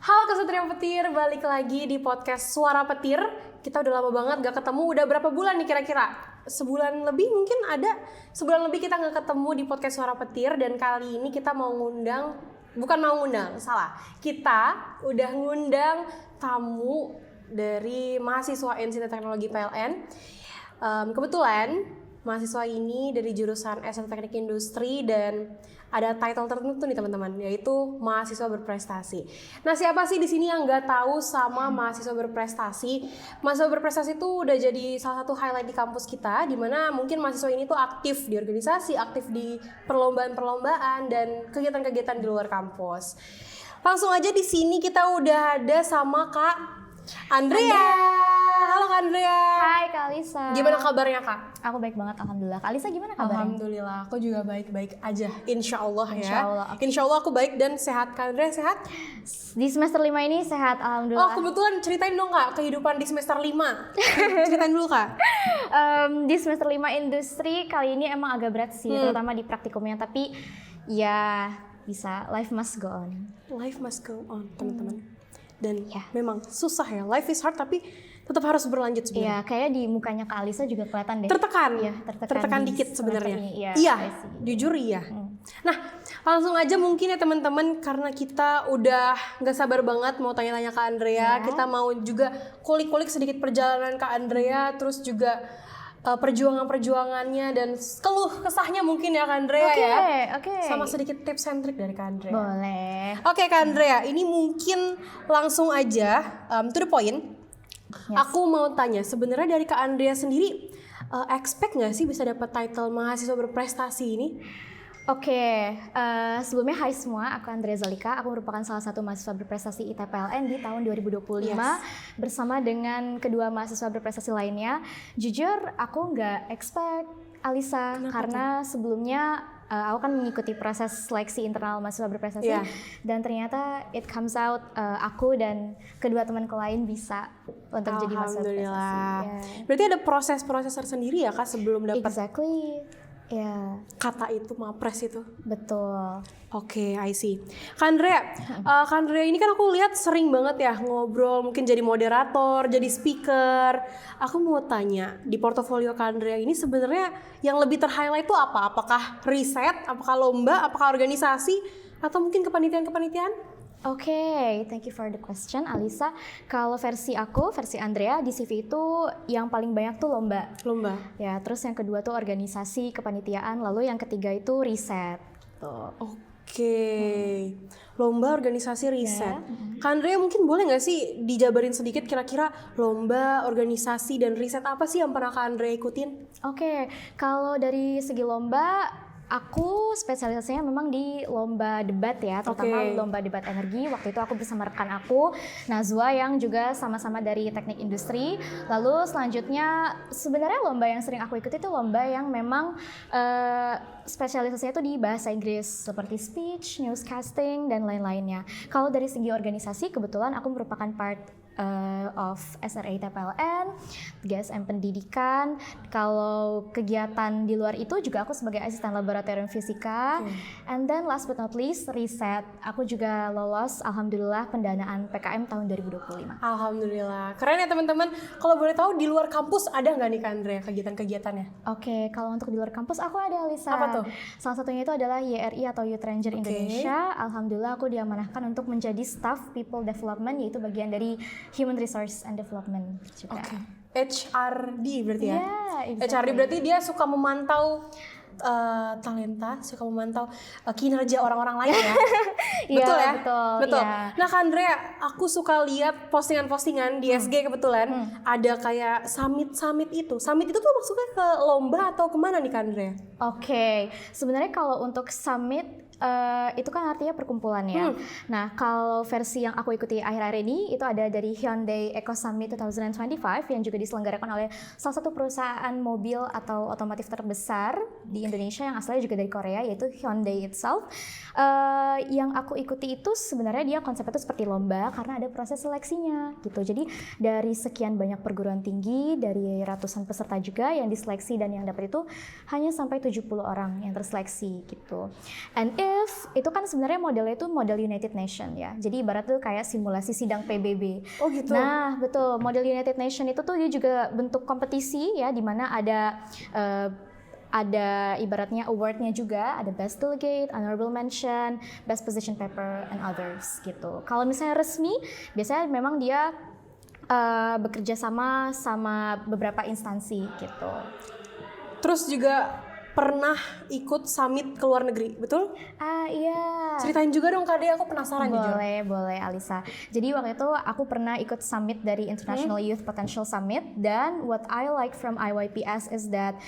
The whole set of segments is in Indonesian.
Halo Kesatria Petir, balik lagi di podcast Suara Petir. Kita udah lama banget gak ketemu, udah berapa bulan nih kira-kira? Sebulan lebih mungkin ada. Sebulan lebih kita gak ketemu di podcast Suara Petir. Dan kali ini kita mau ngundang, kita udah ngundang tamu dari mahasiswa NCT Teknologi PLN. Kebetulan mahasiswa ini dari jurusan S1 Teknik Industri dan ada title tertentu nih teman-teman, yaitu mahasiswa berprestasi. Nah, siapa sih di sini yang nggak tahu sama mahasiswa berprestasi? Mahasiswa berprestasi itu udah jadi salah satu highlight di kampus kita, di mana mungkin mahasiswa ini tuh aktif di organisasi, aktif di perlombaan-perlombaan dan kegiatan-kegiatan di luar kampus. Langsung aja di sini kita udah ada sama Kak Andrea. Halo Kak Andrea. Hai Kak Alisa. Gimana kabarnya Kak? Aku baik banget, alhamdulillah. Kak Alisa gimana kabarnya? Alhamdulillah, aku juga baik-baik aja. Insya Allah ya. Insya Allah, okay. Insya Allah aku baik dan sehat. Kak Andrea sehat? Di semester 5 ini sehat, alhamdulillah. Oh kebetulan ceritain dong Kak, kehidupan di semester 5. Ceritain dulu Kak. Di semester 5 industri kali ini emang agak berat sih, terutama di praktikumnya. Tapi ya bisa, life must go on. Life must go on teman-teman. Dan memang susah ya, life is hard tapi tetap harus berlanjut sebenarnya. Iya, kayak di mukanya Kak Alisa juga kelihatan deh. Tertekan, ya, tertekan dikit sebenarnya. Iya, jujur iya. Nah, langsung aja mungkin ya teman-teman, karena kita udah nggak sabar banget mau tanya-tanya Kak Andrea. Kita mau juga kulik-kulik sedikit perjalanan Kak Andrea, terus juga perjuangan-perjuangannya dan keluh kesahnya mungkin ya Kak Andrea Oke. Sama sedikit tips and trick dari Kak Andrea. Boleh. Oke Kak Andrea, ini mungkin langsung aja to the point. Yes. Aku mau tanya, sebenarnya dari Kak Andrea sendiri expect nggak sih bisa dapat title mahasiswa berprestasi ini? Oke, sebelumnya hai semua, aku Andrea Zalika, aku merupakan salah satu mahasiswa berprestasi ITPLN di tahun 2025 bersama dengan kedua mahasiswa berprestasi lainnya. Jujur, aku nggak expect Alisa. Kenapa karena sebelumnya aku kan mengikuti proses seleksi internal mahasiswa berprestasi dan ternyata it comes out aku dan kedua temanku lain bisa untuk jadi mahasiswa berprestasi. Berarti ada proses-proses tersendiri ya Kak sebelum dapat kata itu, mapres itu. Betul. Oke, I see. Kak Andrea ini kan aku lihat sering banget ya ngobrol, mungkin jadi moderator, jadi speaker. Aku mau tanya, di portofolio Kak Andrea ini sebenarnya yang lebih ter-highlight itu apa? Apakah riset, apakah lomba, apakah organisasi, atau mungkin kepanitiaan-kepanitiaan? Oke, thank you for the question, Alisa. Kalau versi Andrea di CV itu yang paling banyak tuh lomba. Ya, terus yang kedua tuh organisasi, kepanitiaan, lalu yang ketiga itu riset. Oke. Lomba, organisasi, riset. Kak Andrea mungkin boleh nggak sih dijabarin sedikit kira-kira lomba, organisasi, dan riset apa sih yang pernah Kak Andrea ikutin? Oke, kalau dari segi lomba, aku spesialisasinya memang di lomba debat ya, terutama lomba debat energi. Waktu itu aku bersama rekan aku, Nazwa, yang juga sama-sama dari teknik industri. Lalu selanjutnya sebenarnya lomba yang sering aku ikuti itu lomba yang memang spesialisasinya itu di bahasa Inggris, seperti speech, newscasting, dan lain-lainnya. Kalau dari segi organisasi, kebetulan aku merupakan part of SRA ITPLN, GSM Pendidikan. Kalau kegiatan di luar itu juga aku sebagai asisten laboratorium fisika. And then last but not least, riset. Aku juga lolos, alhamdulillah, pendanaan PKM tahun 2025. Alhamdulillah. Keren ya teman-teman. Kalau boleh tahu di luar kampus ada nggak nih Kak Andrea kegiatan-kegiatannya? Oke, kalau untuk di luar kampus aku ada, Alisa. Apa tuh? Salah satunya itu adalah YRI atau Youth Ranger Indonesia. Alhamdulillah aku diamanahkan untuk menjadi staff people development, yaitu bagian dari Human Resource and Development juga. HRD berarti ya? Exactly. HRD berarti dia suka memantau talenta, suka memantau kinerja orang-orang lain ya? Betul ya? Betul. Ya. Nah Kak Andrea, aku suka lihat postingan-postingan di SG kebetulan ada kayak summit itu. Summit itu tuh maksudnya ke lomba atau kemana nih Kak Andrea? Oke, sebenarnya kalau untuk summit itu kan artinya perkumpulan ya. Nah, kalau versi yang aku ikuti akhir-akhir ini itu ada dari Hyundai Eco Summit 2025 yang juga diselenggarakan oleh salah satu perusahaan mobil atau otomotif terbesar di Indonesia yang asalnya juga dari Korea, yaitu Hyundai itself. Yang aku ikuti itu sebenarnya dia konsepnya itu seperti lomba karena ada proses seleksinya gitu. Jadi dari sekian banyak perguruan tinggi, dari ratusan peserta juga yang diseleksi, dan yang dapat itu hanya sampai 70 orang yang terseleksi gitu. And Youth itu kan sebenarnya modelnya itu model United Nation ya. Jadi ibarat tuh kayak simulasi sidang PBB. Oh gitu. Nah betul, model United Nation itu tuh dia juga bentuk kompetisi ya, di mana ada ibaratnya awardnya juga, ada Best Delegate, Honorable Mention, Best Position Paper, and others gitu. Kalau misalnya resmi, biasanya memang dia bekerja sama beberapa instansi gitu. Terus juga pernah ikut summit ke luar negeri, betul? Iya. Ceritain juga dong Kak Dea, aku penasaran jujur. Boleh Alisa. Jadi waktu itu aku pernah ikut summit dari International Youth Potential Summit, dan what I like from IYPS is that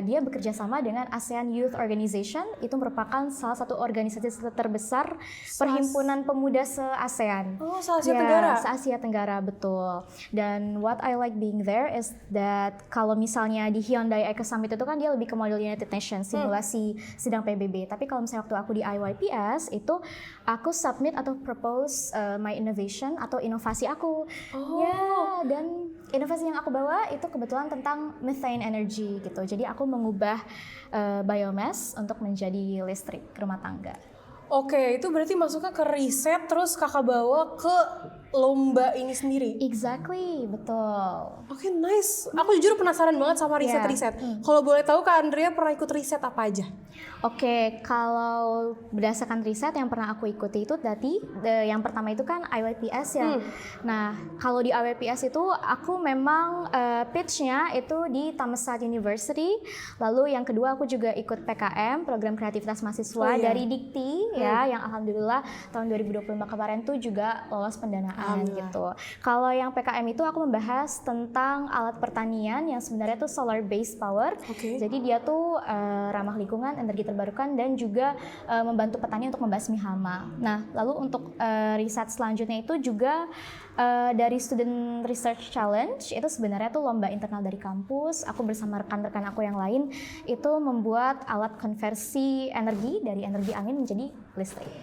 dia bekerja sama dengan ASEAN Youth Organization. Itu merupakan salah satu organisasi terbesar perhimpunan pemuda se-ASEAN. Oh, se-Asia Tenggara. Se-Asia Tenggara, betul. Dan what I like being there is that kalau misalnya di Hyundai Eco Summit itu kan dia lebih ke model United Nations, simulasi sidang PBB. Tapi kalau misalnya waktu aku di IYPS itu aku submit atau propose my innovation atau inovasi aku. Ya, dan inovasi yang aku bawa itu kebetulan tentang methane energy gitu. Jadi aku mengubah biomass untuk menjadi listrik rumah tangga. Oke, itu berarti masuknya ke riset terus kakak bawa ke lomba ini sendiri. Exactly, betul. Oke, nice. Aku jujur penasaran banget sama riset-riset. Kalau boleh tahu Kak Andrea pernah ikut riset apa aja? Oke, kalau berdasarkan riset yang pernah aku ikuti itu tadi, yang pertama itu kan IYPS ya. Nah, kalau di IYPS itu aku memang pitch-nya itu di Thammasat University. Lalu yang kedua aku juga ikut PKM, Program Kreativitas Mahasiswa dari Dikti ya, yang alhamdulillah tahun 2025 kemarin tuh juga lolos pendanaan gitu. Kalau yang PKM itu aku membahas tentang alat pertanian yang sebenarnya tuh solar based power. Jadi dia tuh ramah lingkungan, energi terbarukan, dan juga membantu petani untuk membasmi hama. Nah, lalu untuk riset selanjutnya itu juga dari Student Research Challenge, itu sebenarnya tuh lomba internal dari kampus. Aku bersama rekan-rekan aku yang lain itu membuat alat konversi energi dari energi angin menjadi listrik.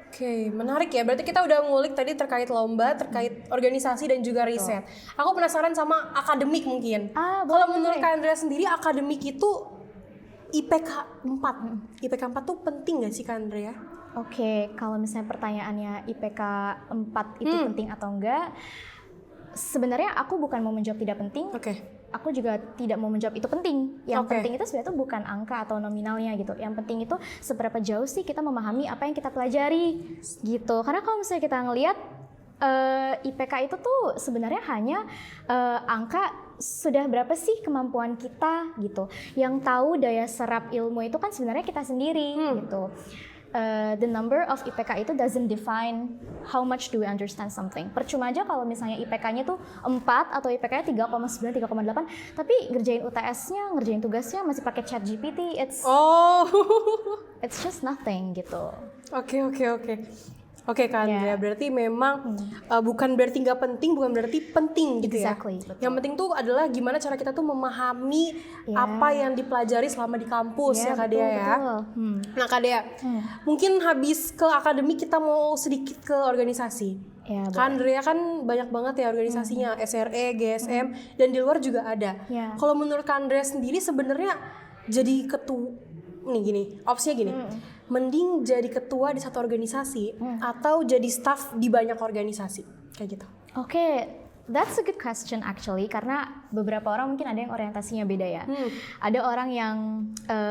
Oke, menarik ya. Berarti kita udah ngulik tadi terkait lomba, terkait organisasi dan juga riset. Aku penasaran sama akademik mungkin. Kalau menurut Kak Andrea sendiri, akademik itu IPK 4. IPK 4 tuh penting gak sih Kak Andrea? Oke, kalau misalnya pertanyaannya IPK 4 itu penting atau enggak, sebenarnya aku bukan mau menjawab tidak penting. Aku juga tidak mau menjawab itu penting. Yang penting itu sebenarnya bukan angka atau nominalnya gitu. Yang penting itu seberapa jauh sih kita memahami apa yang kita pelajari gitu. Karena kalau misalnya kita ngelihat IPK itu tuh sebenarnya hanya angka sudah berapa sih kemampuan kita gitu. Yang tahu daya serap ilmu itu kan sebenarnya kita sendiri gitu. The number of IPK itu doesn't define how much do we understand something. Percuma aja kalau misalnya IPK-nya tuh 4 atau IPK-nya 3,9, 3,8, tapi ngerjain UTS-nya, ngerjain tugasnya masih pakai ChatGPT, it's just nothing gitu. Oke Kak Andrea, berarti memang bukan berarti nggak penting, bukan berarti penting gitu ya. Betul. Yang penting tuh adalah gimana cara kita tuh memahami apa yang dipelajari selama di kampus ya Kak Dea ya. Nah Kak Dea, mungkin habis ke akademik kita mau sedikit ke organisasi. Kak Andrea kan banyak banget ya organisasinya, SRE, GSM, dan di luar juga ada. Kalau menurut Kak Andrea sendiri sebenarnya jadi ketua, opsinya gini. Mending jadi ketua di satu organisasi atau jadi staff di banyak organisasi kayak gitu. Oke, that's a good question actually, karena beberapa orang mungkin ada yang orientasinya beda ya. Ada orang yang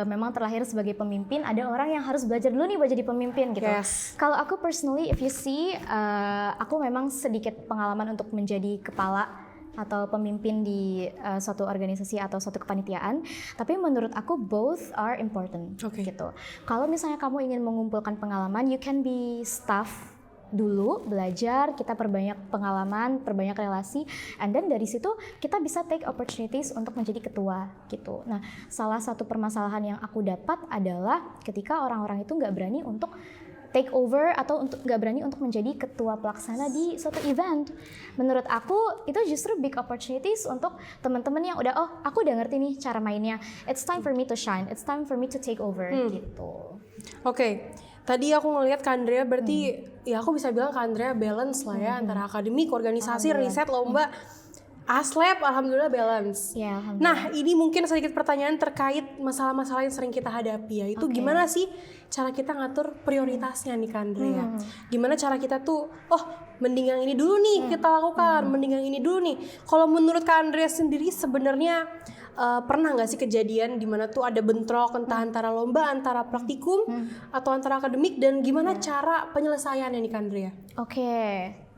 memang terlahir sebagai pemimpin, ada orang yang harus belajar dulu nih buat jadi pemimpin gitu. Kalau aku personally, if you see, aku memang sedikit pengalaman untuk menjadi kepala atau pemimpin di suatu organisasi atau suatu kepanitiaan, tapi menurut aku both are important gitu. Kalau misalnya kamu ingin mengumpulkan pengalaman, you can be staff dulu, belajar, kita perbanyak pengalaman, perbanyak relasi, and then dari situ kita bisa take opportunities untuk menjadi ketua gitu. Nah, salah satu permasalahan yang aku dapat adalah ketika orang-orang itu nggak berani untuk take over atau untuk nggak berani untuk menjadi ketua pelaksana di suatu event. Menurut aku itu justru big opportunities untuk teman-teman yang aku udah ngerti nih cara mainnya. It's time for me to shine. It's time for me to take over gitu. Tadi aku ngelihat Kak Andrea berarti ya aku bisa bilang Kak Andrea balance lah ya antara akademik, organisasi, riset, lomba. Aslab alhamdulillah balance. Ya, alhamdulillah. Nah, ini mungkin sedikit pertanyaan terkait masalah-masalah yang sering kita hadapi, yaitu gimana sih cara kita ngatur prioritasnya nih Kak Andrea? Gimana cara kita tuh, mending yang ini dulu nih kita lakukan, mending yang ini dulu nih. Kalau menurut Kak Andrea sendiri sebenarnya pernah nggak sih kejadian di mana tuh ada bentrok entah antara lomba, antara praktikum atau antara akademik, dan gimana cara penyelesaiannya nih Kak Andrea? Oke,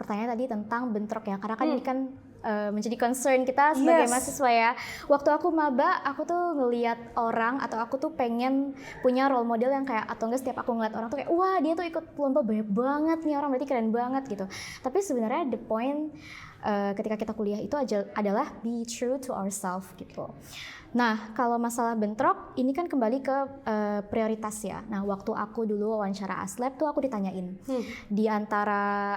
pertanyaan tadi tentang bentrok ya, karena kan ini kan menjadi concern kita sebagai mahasiswa ya. Waktu aku maba, aku tuh ngelihat orang atau aku tuh pengen punya role model yang kayak, atau enggak setiap aku ngeliat orang tuh kayak, wah dia tuh ikut lomba banyak banget nih orang, berarti keren banget gitu. Tapi sebenarnya the point ketika kita kuliah itu adalah be true to ourselves gitu. Nah, kalau masalah bentrok, ini kan kembali ke prioritas ya. Nah, waktu aku dulu wawancara Aslab tuh aku ditanyain di antara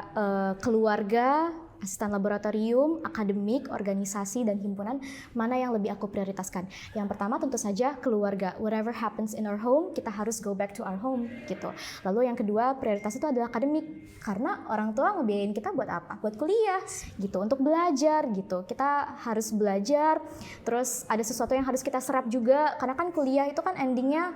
keluarga, asisten laboratorium, akademik, organisasi, dan himpunan, mana yang lebih aku prioritaskan. Yang pertama tentu saja keluarga. Whatever happens in our home, kita harus go back to our home gitu. Lalu yang kedua prioritas itu adalah akademik, karena orang tua ngebiayain kita buat apa? Buat kuliah gitu, untuk belajar gitu. Kita harus belajar, terus ada sesuatu yang harus kita serap juga, karena kan kuliah itu kan endingnya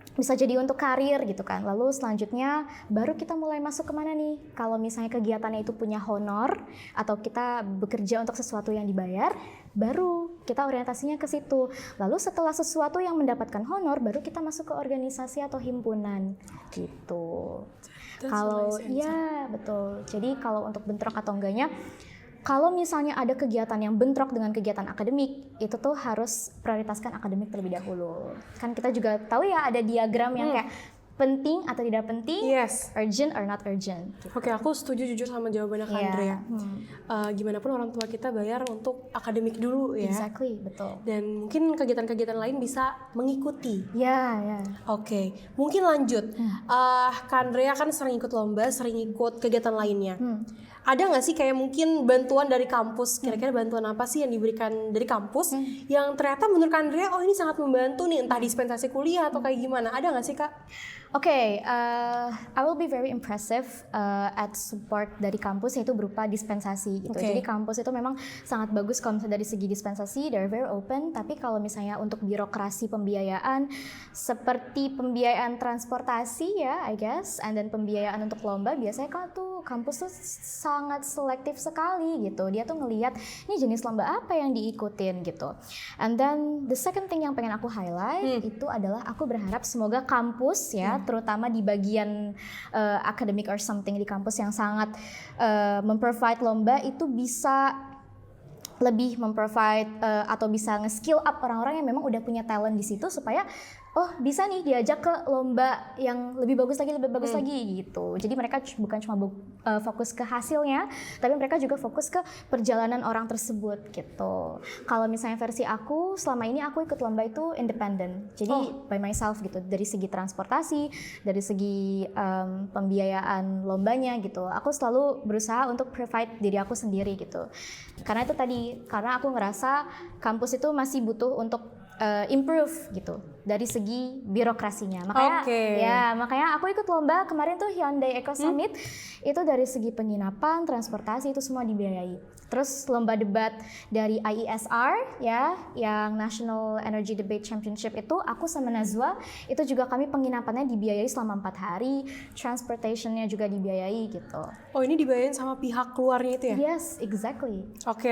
bisa jadi untuk karir gitu kan. Lalu selanjutnya baru kita mulai masuk kemana nih? Kalau misalnya kegiatannya itu punya honor atau kita bekerja untuk sesuatu yang dibayar, baru kita orientasinya ke situ. Lalu setelah sesuatu yang mendapatkan honor, baru kita masuk ke organisasi atau himpunan gitu. Kalau ya betul. Jadi kalau untuk bentrok atau enggaknya, kalau misalnya ada kegiatan yang bentrok dengan kegiatan akademik, itu tuh harus prioritaskan akademik terlebih dahulu. Kan kita juga tahu ya ada diagram yang kayak penting atau tidak penting, urgent or not urgent. Gitu. Oke, aku setuju jujur sama jawabannya Kak Andrea. Gimana pun orang tua kita bayar untuk akademik dulu ya. Exactly, betul. Dan mungkin kegiatan-kegiatan lain bisa mengikuti. Ya. Oke, mungkin lanjut. Kak Andrea kan sering ikut lomba, sering ikut kegiatan lainnya. Ada nggak sih kayak mungkin bantuan dari kampus? Kira-kira bantuan apa sih yang diberikan dari kampus yang ternyata menurut Kak Andrea, ini sangat membantu nih, entah dispensasi kuliah atau kayak gimana? Ada nggak sih Kak? Oke, I will be very impressive at support dari kampus, yaitu berupa dispensasi gitu. Jadi kampus itu memang sangat bagus kalau misalnya dari segi dispensasi, they're very open. Tapi kalau misalnya untuk birokrasi pembiayaan, seperti pembiayaan transportasi ya, I guess, and then pembiayaan untuk lomba, biasanya kan tuh kampus tuh sangat selektif sekali gitu. Dia tuh ngelihat ini jenis lomba apa yang diikutin gitu. And then the second thing yang pengen aku highlight itu adalah aku berharap semoga kampus ya, terutama di bagian academic or something di kampus yang sangat memprovide lomba, itu bisa lebih memprovide atau bisa nge-skill up orang-orang yang memang udah punya talent di situ, supaya bisa nih diajak ke lomba yang lebih bagus lagi gitu. Jadi mereka bukan cuma fokus ke hasilnya, tapi mereka juga fokus ke perjalanan orang tersebut gitu. Kalau misalnya versi aku, selama ini aku ikut lomba itu independen. Jadi by myself gitu, dari segi transportasi, dari segi pembiayaan lombanya gitu. Aku selalu berusaha untuk provide diri aku sendiri gitu. Karena itu tadi, karena aku ngerasa kampus itu masih butuh untuk improve gitu dari segi birokrasinya. Makanya aku ikut lomba kemarin tuh Hyundai Eco Summit, itu dari segi penginapan, transportasi itu semua dibiayai. Terus lomba debat dari IESR ya, yang National Energy Debate Championship itu aku sama Nazwa, itu juga kami penginapannya dibiayai selama 4 hari, transportationnya juga dibiayai gitu. Oh, ini dibiayain sama pihak keluarnya itu ya? Yes, exactly. Oke.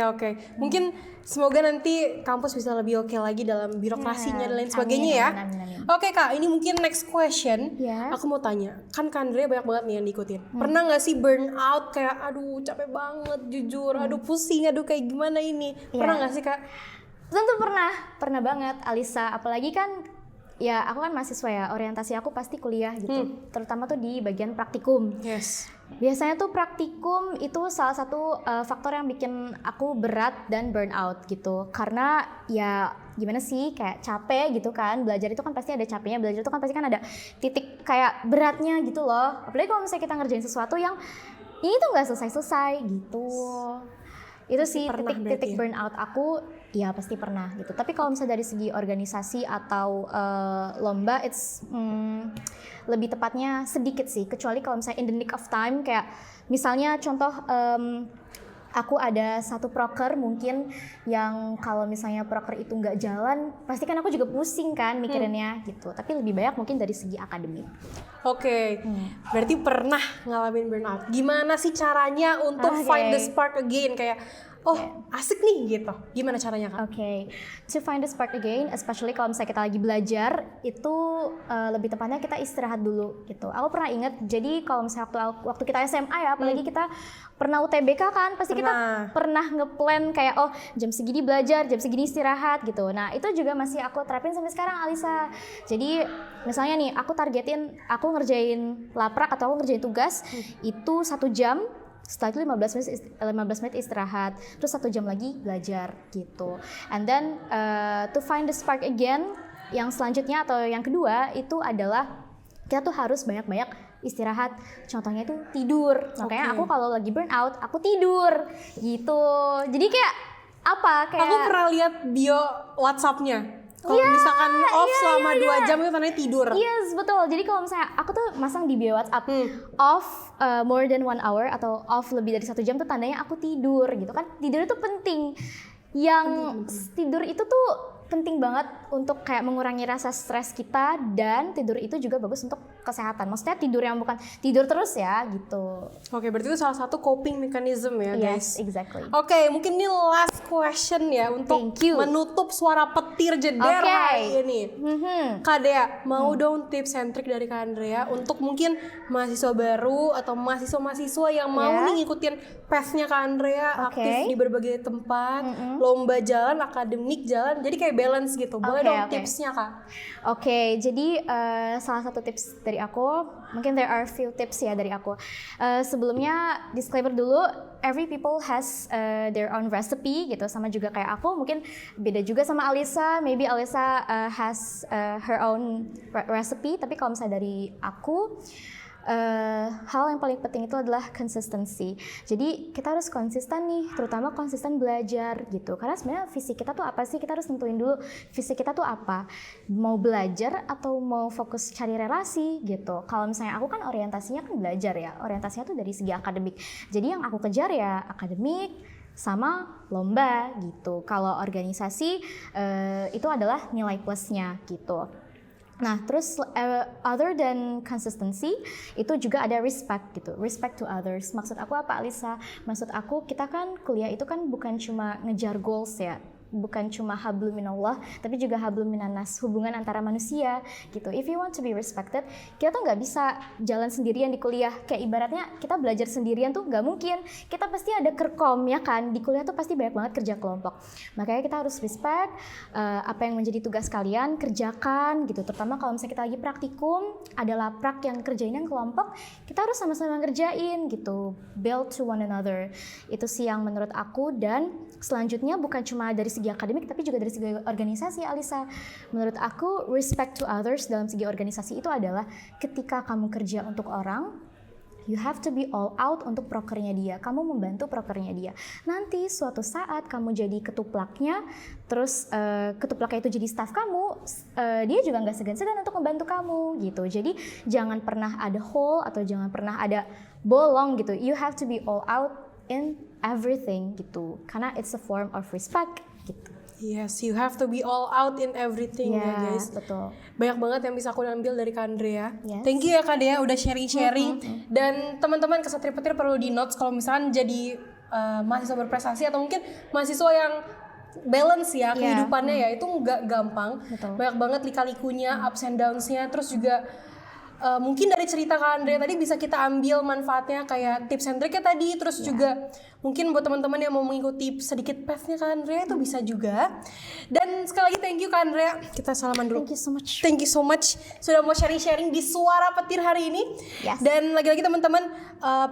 Mungkin semoga nanti kampus bisa lebih oke lagi dalam birokrasinya dan lain sebagainya ya. Amin. Oke Kak, ini mungkin next question. Yeah. Aku mau tanya, kan Kak Andrea banyak banget nih yang diikutin. Pernah nggak sih burn out kayak aduh capek banget jujur, aduh pusing, aduh kayak gimana ini? Pernah nggak sih Kak? Tentu pernah banget Alisa. Apalagi kan ya aku kan mahasiswa ya, orientasi aku pasti kuliah gitu. Terutama tuh di bagian praktikum. Yes. Biasanya tuh praktikum itu salah satu faktor yang bikin aku berat dan burn out gitu. Karena ya gimana sih, kayak capek gitu kan. Belajar itu kan pasti ada capeknya, belajar itu kan pasti kan ada titik kayak beratnya gitu loh. Apalagi kalau misalnya kita ngerjain sesuatu yang ini tuh nggak selesai-selesai gitu. Itu sih titik burnout aku, ya pasti pernah gitu. Tapi kalau misalnya dari segi organisasi atau lomba, it's lebih tepatnya sedikit sih. Kecuali kalau misalnya in the nick of time, kayak misalnya contoh aku ada satu proker mungkin yang kalau misalnya proker itu nggak jalan, pasti kan aku juga pusing kan mikirinnya gitu. Tapi lebih banyak mungkin dari segi akademik. Oke, berarti pernah ngalamin burnout. Gimana sih caranya untuk find the spark again? Kayak, asik nih gitu. Gimana caranya Kak? Oke, to find the spark again, especially kalau misalnya kita lagi belajar, itu lebih tepatnya kita istirahat dulu gitu. Aku pernah inget, jadi kalau misalnya waktu kita SMA ya, apalagi kita pernah UTBK kan, pasti kita pernah ngeplan kayak jam segini belajar, jam segini istirahat gitu. Nah itu juga masih aku terapin sampai sekarang Alisa. Jadi misalnya nih, aku targetin, aku ngerjain laprak atau aku ngerjain tugas itu 1 jam. Setelah itu 15 menit istirahat, terus 1 jam lagi belajar gitu. And then to find the spark again, yang selanjutnya atau yang kedua itu adalah kita tuh harus banyak-banyak istirahat. Contohnya itu tidur. Makanya aku kalau lagi burnout, aku tidur gitu. Jadi kayak apa? Kayak aku pernah lihat bio WhatsApp-nya. Kalau misalkan off selama 2 jam itu tandanya tidur. Yes, betul. Jadi kalau misalnya aku tuh masang di bio WhatsApp off more than 1 hour atau off lebih dari 1 jam tuh tandanya aku tidur gitu kan. Tidur itu penting. Tidur itu tuh penting banget untuk kayak mengurangi rasa stres kita, dan tidur itu juga bagus untuk kesehatan. Maksudnya tidur yang bukan tidur terus ya gitu. Oke, berarti itu salah satu coping mechanism ya guys. Yes, exactly. Oke, mungkin ini last question ya untuk menutup suara petir jeder hari ini. Kak Dea, mau dong tips and trick dari Kak Andrea untuk mungkin mahasiswa baru atau mahasiswa-mahasiswa yang mau nih ngikutin path-nya Kak Andrea, aktif di berbagai tempat, lomba jalan, akademik jalan, jadi kayak balance gitu. Boleh dong tipsnya Kak? Oke, jadi salah satu tips dari aku, mungkin there are few tips ya dari aku. Sebelumnya disclaimer dulu, every people has their own recipe gitu, sama juga kayak aku, mungkin beda juga sama Alisa. Maybe Alisa has her own recipe, tapi kalau misalnya dari aku, hal yang paling penting itu adalah consistency. Jadi kita harus konsisten nih, terutama konsisten belajar gitu. Karena sebenarnya visi kita tuh apa sih? Kita harus tentuin dulu visi kita tuh apa. Mau belajar atau mau fokus cari relasi gitu. Kalau misalnya aku kan orientasinya kan belajar ya. Orientasinya tuh dari segi akademik. Jadi yang aku kejar ya akademik sama lomba gitu. Kalau organisasi itu adalah nilai plusnya gitu. Nah, terus other than consistency, itu juga ada respect gitu, respect to others. Maksud aku apa, Alisa? Maksud aku, kita kan kuliah itu kan bukan cuma ngejar goals ya, bukan cuma hablum minallah, tapi juga hablum minannas, hubungan antara manusia gitu. If you want to be respected, kita tuh nggak bisa jalan sendirian di kuliah. Kayak ibaratnya kita belajar sendirian tuh nggak mungkin. Kita pasti ada kerkom ya kan, di kuliah tuh pasti banyak banget kerja kelompok. Makanya kita harus respect apa yang menjadi tugas kalian, kerjakan gitu. Terutama kalau misalnya kita lagi praktikum, ada laprak yang kerjain yang kelompok, kita harus sama-sama ngerjain gitu. Build to one another. Itu sih yang menurut aku. Dan selanjutnya bukan cuma dari segi akademik, tapi juga dari segi organisasi, Alisa. Menurut aku, respect to others dalam segi organisasi itu adalah ketika kamu kerja untuk orang, you have to be all out untuk prokernya dia. Kamu membantu prokernya dia. Nanti suatu saat kamu jadi ketuplaknya, terus ketuplaknya itu jadi staff kamu, dia juga nggak segan-segan untuk membantu kamu gitu. Jadi jangan pernah ada hole atau jangan pernah ada bolong gitu. You have to be all out in everything gitu. Karena it's a form of respect gitu. Yes, you have to be all out in everything ya guys. Betul. Banyak banget yang bisa aku ambil dari Kak Andrea. Yes. Thank you ya Kak Dea udah sharing-sharing. Dan teman-teman Kesatria Petir perlu di notes kalau misalkan jadi mahasiswa berprestasi atau mungkin mahasiswa yang balance ya kehidupannya ya, itu nggak gampang. Betul. Banyak banget lika-likunya, ups and downs-nya. Terus juga mungkin dari cerita Kak Andrea tadi bisa kita ambil manfaatnya kayak tips and trick-nya tadi. Terus juga mungkin buat teman-teman yang mau mengikuti sedikit path-nya Kak Andrea itu bisa juga. Dan sekali lagi thank you Kak Andrea. Kita salaman dulu. Thank you so much. Thank you so much sudah mau sharing-sharing di Suara Petir hari ini. Yes. Dan lagi-lagi teman-teman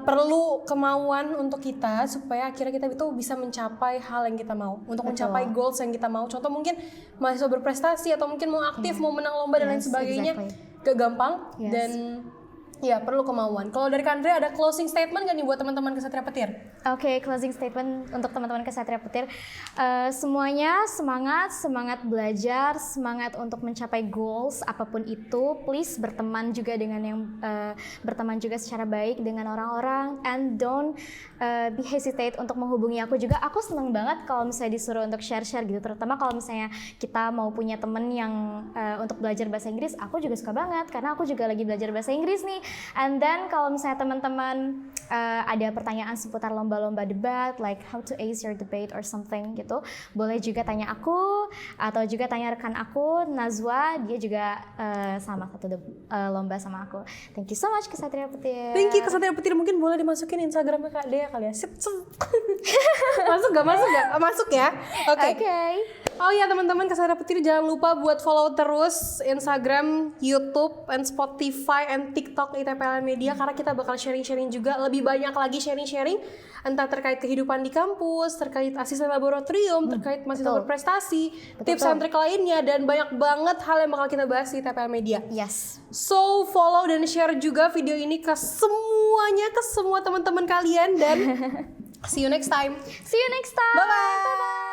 perlu kemauan untuk kita supaya akhirnya kita itu bisa mencapai hal yang kita mau. Untuk mencapai goals yang kita mau. Contoh mungkin mahasiswa berprestasi atau mungkin mau aktif, mau menang lomba dan lain sebagainya. Gak gampang dan Ya, perlu kemauan. Kalau dari Kandre ada closing statement nggak nih buat teman-teman Kesatria Petir? Oke, closing statement untuk teman-teman Kesatria Petir. Semuanya semangat belajar, semangat untuk mencapai goals apapun itu. Please berteman juga dengan berteman juga secara baik dengan orang-orang, and don't be hesitate untuk menghubungi aku juga. Aku seneng banget kalau misalnya disuruh untuk share-share gitu, terutama kalau misalnya kita mau punya temen yang untuk belajar bahasa Inggris. Aku juga suka banget karena aku juga lagi belajar bahasa Inggris nih. And then kalau misalnya teman-teman ada pertanyaan seputar lomba-lomba debat, like how to ace your debate or something gitu, boleh juga tanya aku atau juga tanya rekan aku Nazwa, dia juga sama satu lomba sama aku. Thank you so much Kesatria Petir. Thank you Kesatria Petir, mungkin boleh dimasukin Instagramnya Kak Dea kali ya. Masuk gak? Masuk ya. Oke. Oh ya teman-teman Kesatria Petir, jangan lupa buat follow terus Instagram, YouTube, and Spotify, and TikTok ITPLN Media, karena kita bakal sharing-sharing juga, lebih banyak lagi sharing-sharing entah terkait kehidupan di kampus, terkait asisten laboratorium, terkait mahasiswa berprestasi, tips and trik lainnya, dan banyak banget hal yang bakal kita bahas di ITPLN Media. Yes. So follow dan share juga video ini ke semuanya, ke semua teman-teman kalian, dan see you next time. See you next time. Bye-bye.